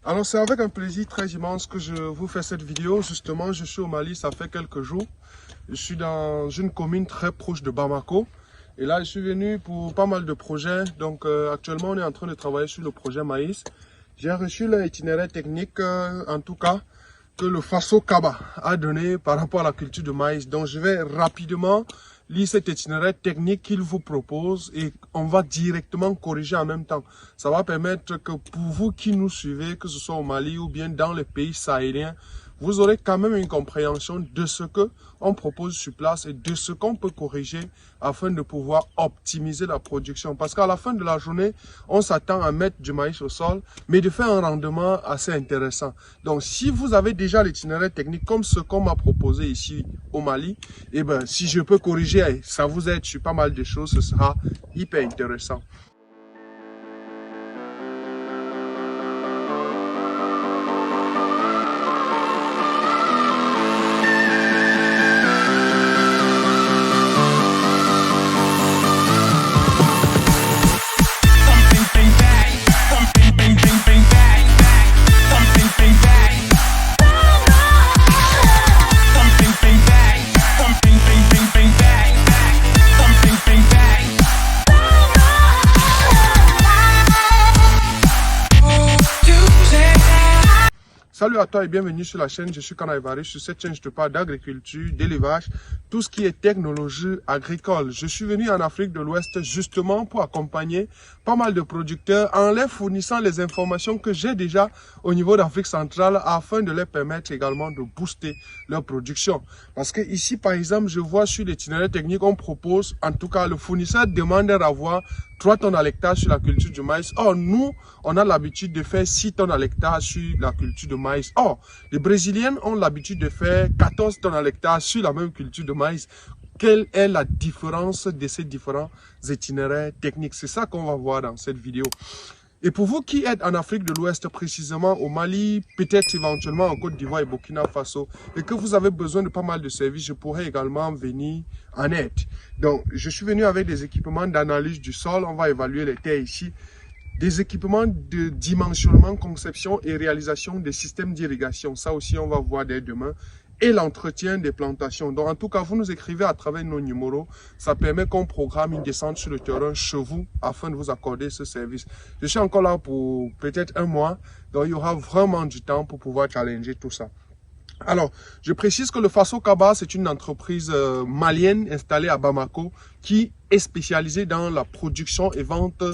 Alors c'est avec un plaisir très immense que je vous fais cette vidéo. Justement, je suis au Mali, ça fait quelques jours. Je suis dans une commune très proche de Bamako. Et là, je suis venu pour pas mal de projets. Donc actuellement, on est en train de travailler sur le projet maïs. J'ai reçu l'itinéraire technique, en tout cas, que le Faso Kaba a donné par rapport à la culture de maïs. Donc je vais rapidement lire cet itinéraire technique qu'il vous propose et on va directement corriger en même temps. Ça va permettre que pour vous qui nous suivez, que ce soit au Mali ou bien dans les pays sahéliens, vous aurez quand même une compréhension de ce que on propose sur place et de ce qu'on peut corriger afin de pouvoir optimiser la production. Parce qu'à la fin de la journée, on s'attend à mettre du maïs au sol, mais de faire un rendement assez intéressant. Donc, si vous avez déjà l'itinéraire technique comme ce qu'on m'a proposé ici au Mali, eh ben, si je peux corriger, ça vous aide sur pas mal de choses, ce sera hyper intéressant. Salut à toi et bienvenue sur la chaîne, je suis Kana Ivari. Sur cette chaîne, je te parle d'agriculture, d'élevage, tout ce qui est technologie agricole. Je suis venu en Afrique de l'Ouest justement pour accompagner pas mal de producteurs en leur fournissant les informations que j'ai déjà au niveau d'Afrique centrale afin de leur permettre également de booster leur production. Parce que ici, par exemple, je vois sur l'itinéraire technique, on propose, en tout cas, le fournisseur demande d'avoir 3 tonnes à l'hectare sur la culture du maïs. Or, nous, on a l'habitude de faire 6 tonnes à l'hectare sur la culture de maïs. Or, les Brésiliens ont l'habitude de faire 14 tonnes à l'hectare sur la même culture de maïs. Quelle est la différence de ces différents itinéraires techniques? C'est ça qu'on va voir dans cette vidéo. Et pour vous qui êtes en Afrique de l'Ouest, précisément au Mali, peut-être éventuellement en Côte d'Ivoire et Burkina Faso, et que vous avez besoin de pas mal de services, je pourrais également venir en aide. Donc, je suis venu avec des équipements d'analyse du sol, on va évaluer les terres ici, des équipements de dimensionnement, conception et réalisation des systèmes d'irrigation. Ça aussi, on va voir dès demain. Et l'entretien des plantations. Donc, en tout cas, vous nous écrivez à travers nos numéros. Ça permet qu'on programme une descente sur le terrain chez vous afin de vous accorder ce service. Je suis encore là pour peut-être un mois. Donc, il y aura vraiment du temps pour pouvoir challenger tout ça. Alors, je précise que le Faso Kaba, c'est une entreprise malienne installée à Bamako qui est spécialisée dans la production et vente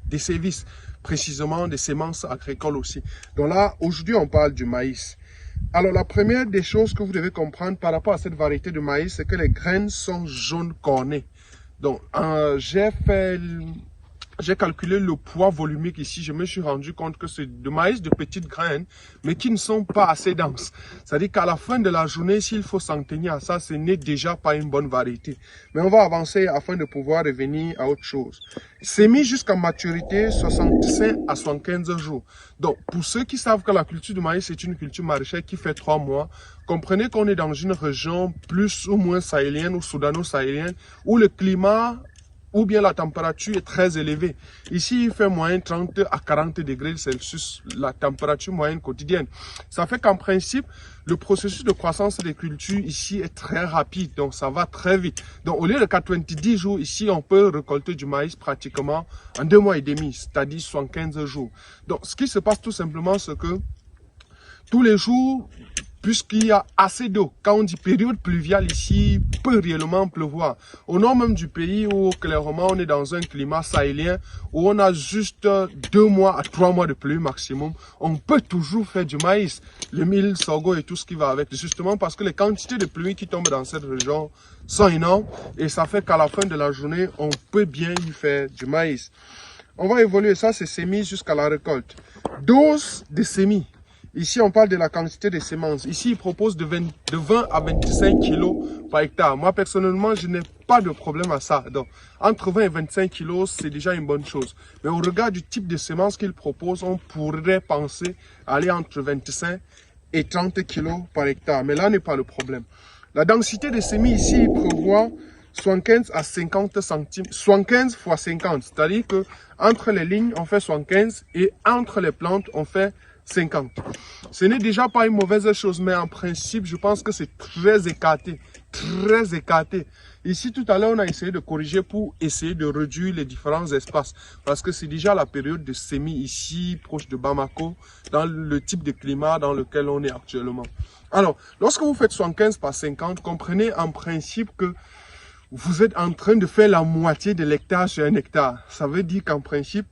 des services, précisément des semences agricoles aussi. Donc là, aujourd'hui, on parle du maïs. Alors, la première des choses que vous devez comprendre par rapport à cette variété de maïs, c'est que les graines sont jaune cornées. Donc, j'ai calculé le poids volumique ici. Je me suis rendu compte que c'est de maïs de petites graines, mais qui ne sont pas assez denses. C'est-à-dire qu'à la fin de la journée, s'il faut s'en tenir à ça, ce n'est déjà pas une bonne variété. Mais on va avancer afin de pouvoir revenir à autre chose. Semis jusqu'à maturité, 65 à 75 jours. Donc, pour ceux qui savent que la culture du maïs est une culture maraîchère qui fait 3 mois, comprenez qu'on est dans une région plus ou moins sahélienne ou soudano-sahélienne, où le climat ou bien la température est très élevée. Ici, il fait moyenne 30 à 40 degrés Celsius, la température moyenne quotidienne. Ça fait qu'en principe, le processus de croissance des cultures ici est très rapide, donc ça va très vite. Donc, au lieu de 90 jours, ici, on peut récolter du maïs pratiquement en 2 mois et demi, c'est-à-dire 75 jours. Donc, ce qui se passe tout simplement, c'est que tous les jours, puisqu'il y a assez d'eau, quand on dit période pluviale ici, peut réellement pleuvoir. Au nord même du pays où clairement on est dans un climat sahélien, où on a juste 2 mois à 3 mois de pluie maximum, on peut toujours faire du maïs, le mil, sorgho et tout ce qui va avec. Justement parce que les quantités de pluie qui tombent dans cette région sont énormes et ça fait qu'à la fin de la journée, on peut bien y faire du maïs. On va évoluer ça, c'est semis jusqu'à la récolte. Dose de semis. Ici, on parle de la quantité de semences. Ici, il propose de 20 à 25 kilos par hectare. Moi, personnellement, je n'ai pas de problème à ça. Donc, entre 20 et 25 kilos, c'est déjà une bonne chose. Mais au regard du type de semences qu'il propose, on pourrait penser aller entre 25 et 30 kilos par hectare. Mais là n'est pas le problème. La densité de semis ici, il prévoit 75 à 50 centimes, 75 fois 50. C'est-à-dire que entre les lignes, on fait 75 et entre les plantes, on fait 50. Ce n'est déjà pas une mauvaise chose, mais en principe, je pense que c'est très écarté. Très écarté. Ici, tout à l'heure, on a essayé de corriger pour essayer de réduire les différents espaces. Parce que c'est déjà la période de semis ici, proche de Bamako, dans le type de climat dans lequel on est actuellement. Alors, lorsque vous faites 75 par 50, comprenez en principe que vous êtes en train de faire la moitié de l'hectare sur un hectare. Ça veut dire qu'en principe,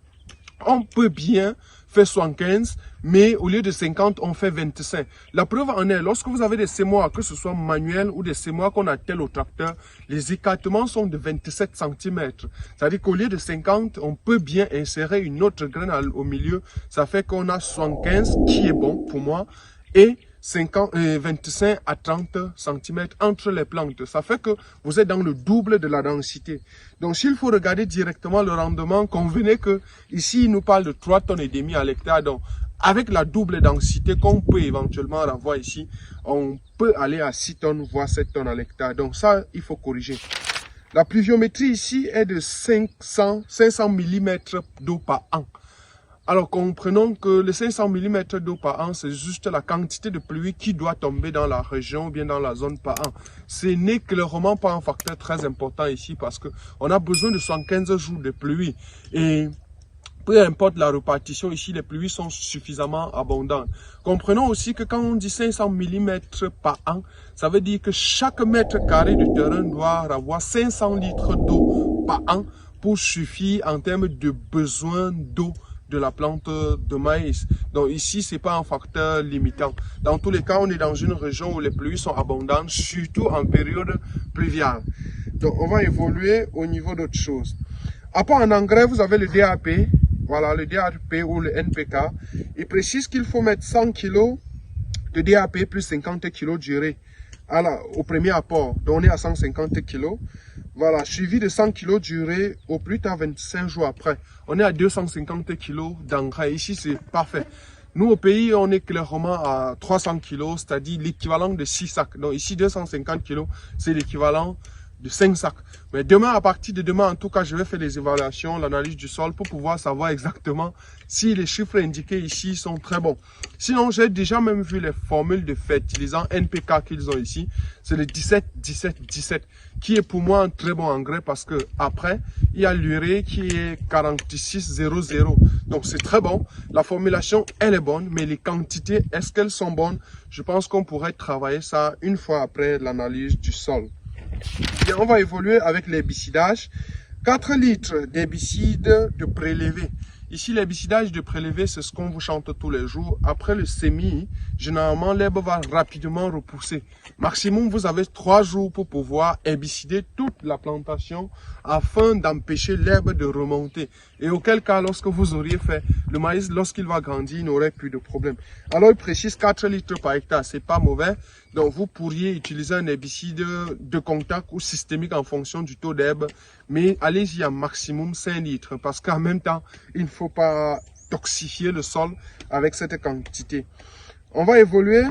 on peut bien faire 75, mais au lieu de 50, on fait 25. La preuve en est, lorsque vous avez des semoirs, que ce soit manuels ou des semoirs qu'on attelle au tracteur, les écartements sont de 27 cm. C'est-à-dire qu'au lieu de 50, on peut bien insérer une autre graine au milieu. Ça fait qu'on a 75, qui est bon pour moi, et 25 à 30 cm entre les plantes. Ça fait que vous êtes dans le double de la densité. Donc, s'il faut regarder directement le rendement, convenez que ici, il nous parle de 3 tonnes et demi à l'hectare. Donc, avec la double densité qu'on peut éventuellement avoir ici, on peut aller à 6 tonnes, voire 7 tonnes à l'hectare. Donc, ça, il faut corriger. La pluviométrie ici est de 500 mm d'eau par an. Alors, comprenons que les 500 mm d'eau par an, c'est juste la quantité de pluie qui doit tomber dans la région ou bien dans la zone par an. Ce n'est clairement pas un facteur très important ici parce que on a besoin de 115 jours de pluie. Et peu importe la répartition, ici, les pluies sont suffisamment abondantes. Comprenons aussi que quand on dit 500 mm par an, ça veut dire que chaque mètre carré de terrain doit avoir 500 litres d'eau par an pour suffire en termes de besoin d'eau de la plante de maïs. Donc ici, c'est pas un facteur limitant. Dans tous les cas, on est dans une région où les pluies sont abondantes, surtout en période pluviale. Donc on va évoluer au niveau d'autres choses. Après, en engrais, vous avez le DAP. Voilà, le DAP ou le NPK. Il précise qu'il faut mettre 100 kg de DAP plus 50 kg d'urée au premier apport. Donc on est à 150 kg. Voilà, suivi de 100 kg d'urée au plus tard 25 jours après. On est à 250 kg d'engrais. Ici, c'est parfait. Nous, au pays, on est clairement à 300 kg, c'est-à-dire l'équivalent de 6 sacs. Donc ici, 250 kg, c'est l'équivalent de 5 sacs. Mais demain, à partir de demain, en tout cas, je vais faire les évaluations, l'analyse du sol pour pouvoir savoir exactement si les chiffres indiqués ici sont très bons. Sinon, j'ai déjà même vu les formules de fertilisants NPK qu'ils ont ici. C'est le 17-17-17 qui est pour moi un très bon engrais parce que après, il y a l'urée qui est 46-00. Donc, c'est très bon. La formulation, elle est bonne, mais les quantités, est-ce qu'elles sont bonnes? Je pense qu'on pourrait travailler ça une fois après l'analyse du sol. Bien, on va évoluer avec l'herbicidage. 4 litres d'herbicide de prélevé. Ici, l'herbicidage de prélevé, c'est ce qu'on vous chante tous les jours. Après le semis, généralement, l'herbe va rapidement repousser. Maximum, vous avez 3 jours pour pouvoir herbicider toute la plantation afin d'empêcher l'herbe de remonter. Et auquel cas, lorsque vous auriez fait le maïs, lorsqu'il va grandir, il n'aurait plus de problème. Alors, il précise 4 litres par hectare. C'est pas mauvais. Donc, vous pourriez utiliser un herbicide de contact ou systémique en fonction du taux d'herbe. Mais allez-y à maximum 5 litres parce qu'en même temps, il ne faut pas toxifier le sol avec cette quantité. On va évoluer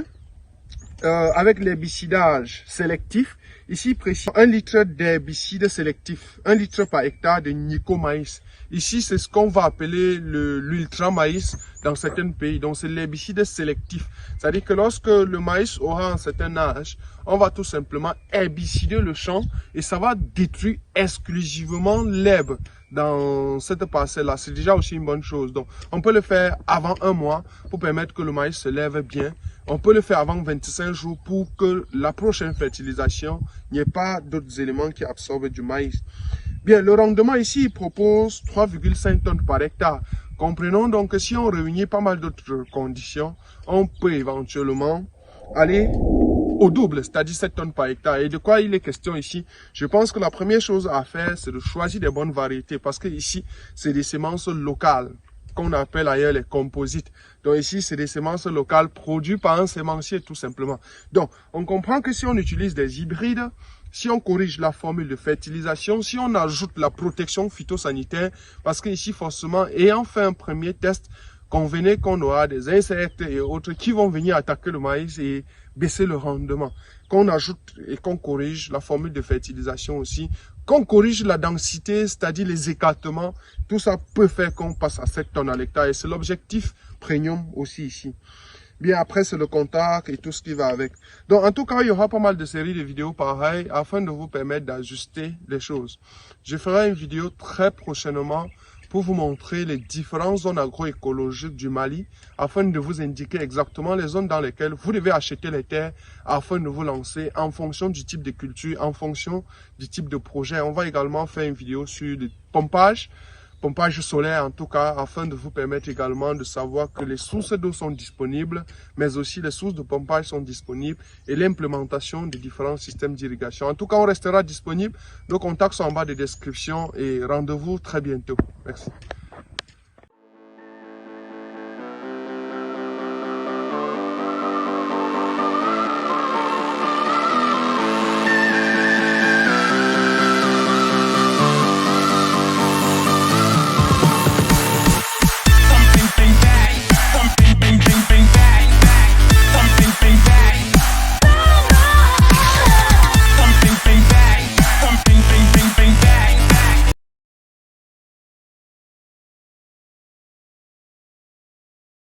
avec l'herbicidage sélectif. Ici, précis 1 litre d'herbicide sélectif, 1 litre par hectare de Nico maïs. Ici, c'est ce qu'on va appeler l'ultra maïs dans certains pays. Donc, c'est l'herbicide sélectif. C'est-à-dire que lorsque le maïs aura un certain âge, on va tout simplement herbicider le champ et ça va détruire exclusivement l'herbe dans cette parcelle-là. C'est déjà aussi une bonne chose. Donc, on peut le faire avant 1 mois pour permettre que le maïs se lève bien. On peut le faire avant 25 jours pour que la prochaine fertilisation, il n'y ait pas d'autres éléments qui absorbent du maïs. Bien, le rendement ici, il propose 3,5 tonnes par hectare. Comprenons donc que si on réunit pas mal d'autres conditions, on peut éventuellement aller au double, c'est-à-dire 7 tonnes par hectare. Et de quoi il est question ici? Je pense que la première chose à faire, c'est de choisir des bonnes variétés parce que ici, c'est des semences locales qu'on appelle ailleurs les composites. Donc ici, c'est des semences locales produites par un semencier tout simplement. Donc, on comprend que si on utilise des hybrides, si on corrige la formule de fertilisation, si on ajoute la protection phytosanitaire, parce que ici, forcément, ayant fait un premier test, convenez qu'on aura des insectes et autres qui vont venir attaquer le maïs et baisser le rendement. Qu'on ajoute et qu'on corrige la formule de fertilisation aussi, qu'on corrige la densité, c'est-à-dire les écartements, tout ça peut faire qu'on passe à 7 tonnes à l'hectare. Et c'est l'objectif premium aussi ici. Bien après, c'est le contact et tout ce qui va avec. Donc, en tout cas, il y aura pas mal de séries de vidéos pareilles afin de vous permettre d'ajuster les choses. Je ferai une vidéo très prochainement pour vous montrer les différentes zones agroécologiques du Mali afin de vous indiquer exactement les zones dans lesquelles vous devez acheter les terres afin de vous lancer en fonction du type de culture, en fonction du type de projet. On va également faire une vidéo sur le pompage solaire en tout cas, afin de vous permettre également de savoir que les sources d'eau sont disponibles, mais aussi les sources de pompage sont disponibles et l'implémentation des différents systèmes d'irrigation. En tout cas, on restera disponible. Nos contacts sont en bas de description et rendez-vous très bientôt. Merci.